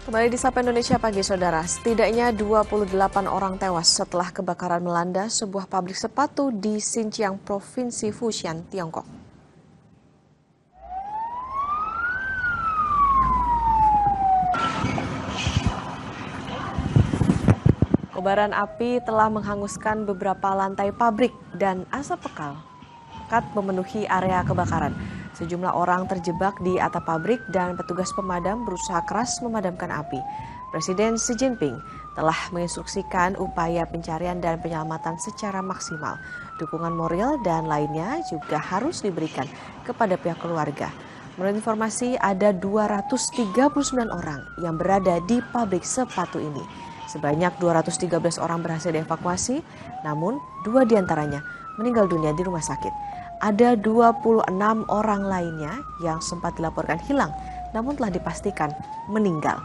Kembali di Sapa Indonesia Pagi, Saudara. Setidaknya 28 orang tewas setelah kebakaran melanda sebuah pabrik sepatu di Xinjiang, Provinsi Fujian, Tiongkok. Kobaran api telah menghanguskan beberapa lantai pabrik dan asap pekat memenuhi area kebakaran. Sejumlah orang terjebak di atap pabrik dan petugas pemadam berusaha keras memadamkan api. Presiden Xi Jinping telah menginstruksikan upaya pencarian dan penyelamatan secara maksimal. Dukungan moral dan lainnya juga harus diberikan kepada pihak keluarga. Menurut informasi, ada 239 orang yang berada di pabrik sepatu ini. Sebanyak 213 orang berhasil dievakuasi, namun 2 diantaranya meninggal dunia di rumah sakit. Ada 26 orang lainnya yang sempat dilaporkan hilang, namun telah dipastikan meninggal.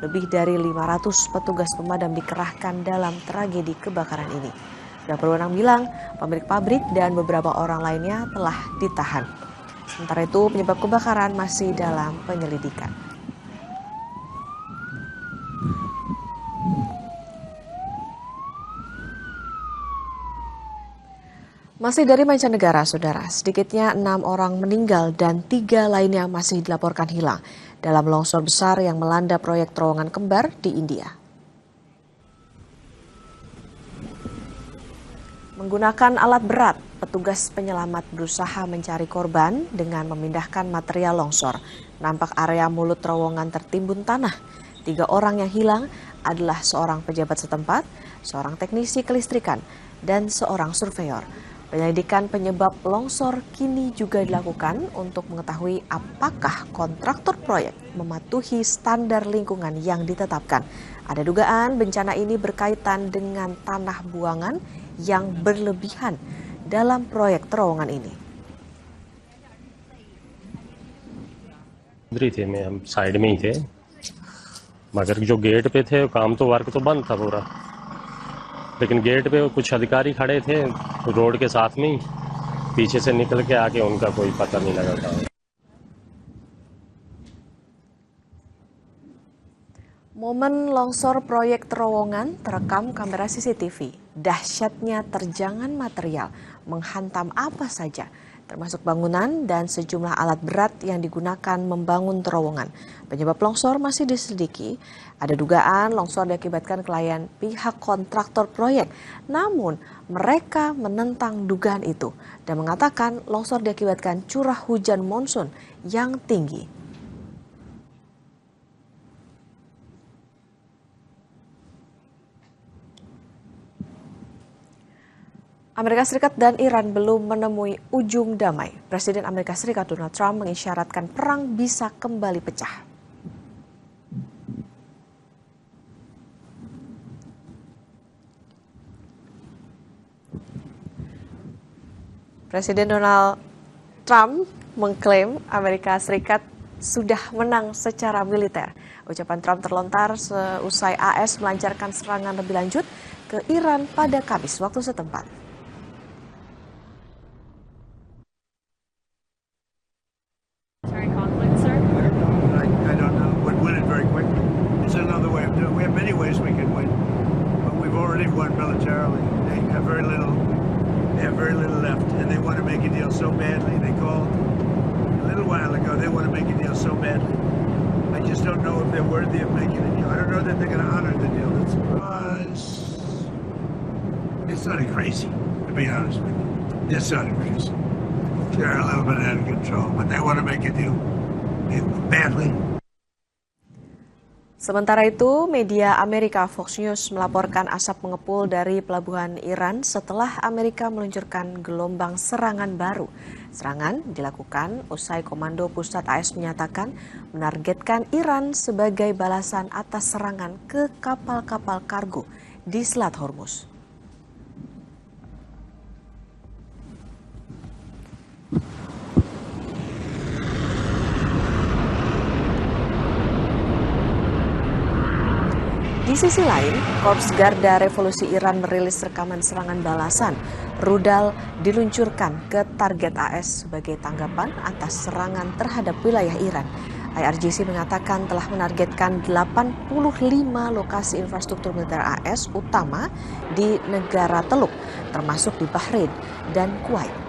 Lebih dari 500 petugas pemadam dikerahkan dalam tragedi kebakaran ini. Pihak berwenang bilang pemilik pabrik dan beberapa orang lainnya telah ditahan. Sementara itu penyebab kebakaran masih dalam penyelidikan. Masih dari mancanegara, Saudara, sedikitnya 6 orang meninggal dan 3 lainnya masih dilaporkan hilang dalam longsor besar yang melanda proyek terowongan kembar di India. Menggunakan alat berat, petugas penyelamat berusaha mencari korban dengan memindahkan material longsor. Nampak area mulut terowongan tertimbun tanah. 3 orang yang hilang adalah seorang pejabat setempat, seorang teknisi kelistrikan, dan seorang surveyor. Penyelidikan penyebab longsor kini juga dilakukan untuk mengetahui apakah kontraktor proyek mematuhi standar lingkungan yang ditetapkan. Ada dugaan bencana ini berkaitan dengan tanah buangan yang berlebihan dalam proyek terowongan ini. थे हम साइड में ही थे मगर जो गेट पे थे काम तो वर्क तो बंद था पूरा लेकिन गेट पे कुछ अधिकारी खड़े थे रोड के साथ में ही पीछे से निकल के आके उनका कोई पता नहीं लगा था. Momen longsor proyek terowongan terekam kamera CCTV. Dahsyatnya terjangan material menghantam apa saja, termasuk bangunan dan sejumlah alat berat yang digunakan membangun terowongan. Penyebab longsor masih diselidiki. Ada dugaan longsor diakibatkan kelalaian pihak kontraktor proyek. Namun mereka menentang dugaan itu dan mengatakan longsor diakibatkan curah hujan monsun yang tinggi. Amerika Serikat dan Iran belum menemui ujung damai. Presiden Amerika Serikat Donald Trump mengisyaratkan perang bisa kembali pecah. Presiden Donald Trump mengklaim Amerika Serikat sudah menang secara militer. Ucapan Trump terlontar seusai AS melancarkan serangan lebih lanjut ke Iran pada Kamis waktu setempat. Won militarily. They have very little left, and they want to make a deal so badly. They called a little while ago. They want to make a deal so badly. I just don't know if they're worthy of making a deal. I don't know that they're going to honor the deal. It's not crazy, to be honest with you. It's not crazy. They're a little bit out of control, but they want to make a deal badly. Sementara itu, media Amerika Fox News melaporkan asap mengepul dari pelabuhan Iran setelah Amerika meluncurkan gelombang serangan baru. Serangan dilakukan usai Komando Pusat AS menyatakan menargetkan Iran sebagai balasan atas serangan ke kapal-kapal kargo di Selat Hormuz. Di sisi lain, Korps Garda Revolusi Iran merilis rekaman serangan balasan. Rudal diluncurkan ke target AS sebagai tanggapan atas serangan terhadap wilayah Iran. IRGC mengatakan telah menargetkan 85 lokasi infrastruktur militer AS utama di negara Teluk, termasuk di Bahrain dan Kuwait.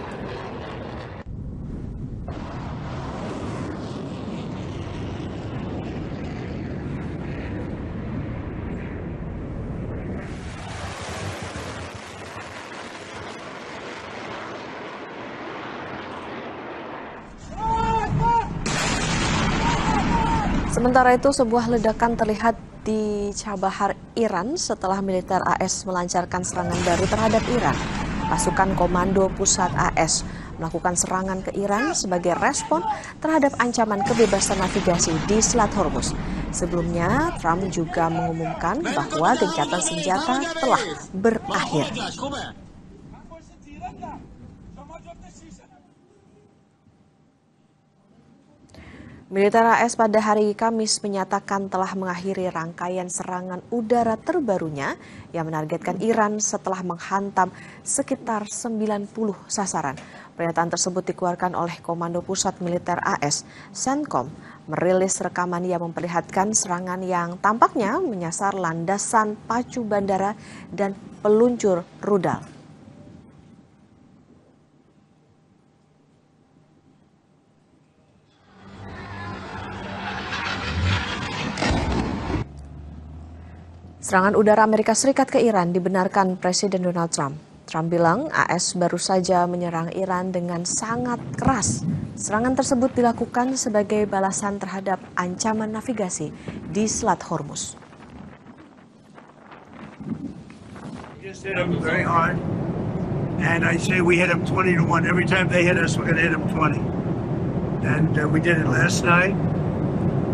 Sementara itu, sebuah ledakan terlihat di Chabahar, Iran setelah militer AS melancarkan serangan baru terhadap Iran. Pasukan Komando Pusat AS melakukan serangan ke Iran sebagai respon terhadap ancaman kebebasan navigasi di Selat Hormuz. Sebelumnya, Trump juga mengumumkan bahwa gencatan senjata telah berakhir. Militer AS pada hari Kamis menyatakan telah mengakhiri rangkaian serangan udara terbarunya yang menargetkan Iran setelah menghantam sekitar 90 sasaran. Pernyataan tersebut dikeluarkan oleh Komando Pusat Militer AS, CENTCOM, merilis rekaman yang memperlihatkan serangan yang tampaknya menyasar landasan pacu bandara dan peluncur rudal. Serangan udara Amerika Serikat ke Iran dibenarkan Presiden Donald Trump. Trump bilang AS baru saja menyerang Iran dengan sangat keras. Serangan tersebut dilakukan sebagai balasan terhadap ancaman navigasi di Selat Hormuz. We just hit them very hard, and I say we hit them 20-1. Every time they hit us, we're going to hit them 20. And we did it last night.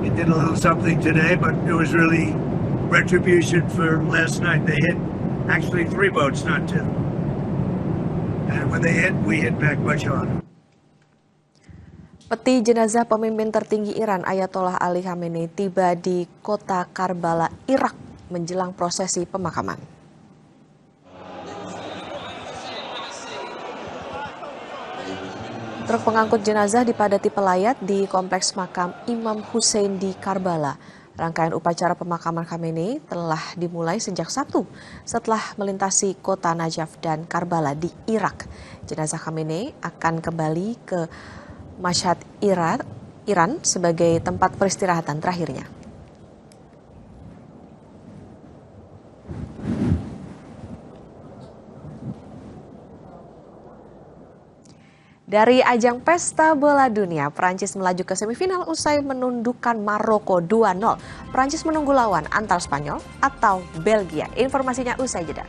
We did a little something today, but it was really retribution for last night. They hit actually 3 boats, not 2. And when they hit, we hit back much harder. Peti jenazah pemimpin tertinggi Iran Ayatollah Ali Khamenei tiba di kota Karbala, Irak menjelang prosesi pemakaman. Truk pengangkut jenazah dipadati pelayat di kompleks makam Imam Hussein di Karbala. Rangkaian upacara pemakaman Khamenei telah dimulai sejak Sabtu setelah melintasi kota Najaf dan Karbala di Irak. Jenazah Khamenei akan kembali ke Mashhad, Iran sebagai tempat peristirahatan terakhirnya. Dari ajang pesta bola dunia, Prancis melaju ke semifinal usai menundukkan Maroko 2-0. Prancis menunggu lawan antara Spanyol atau Belgia. Informasinya usai jeda.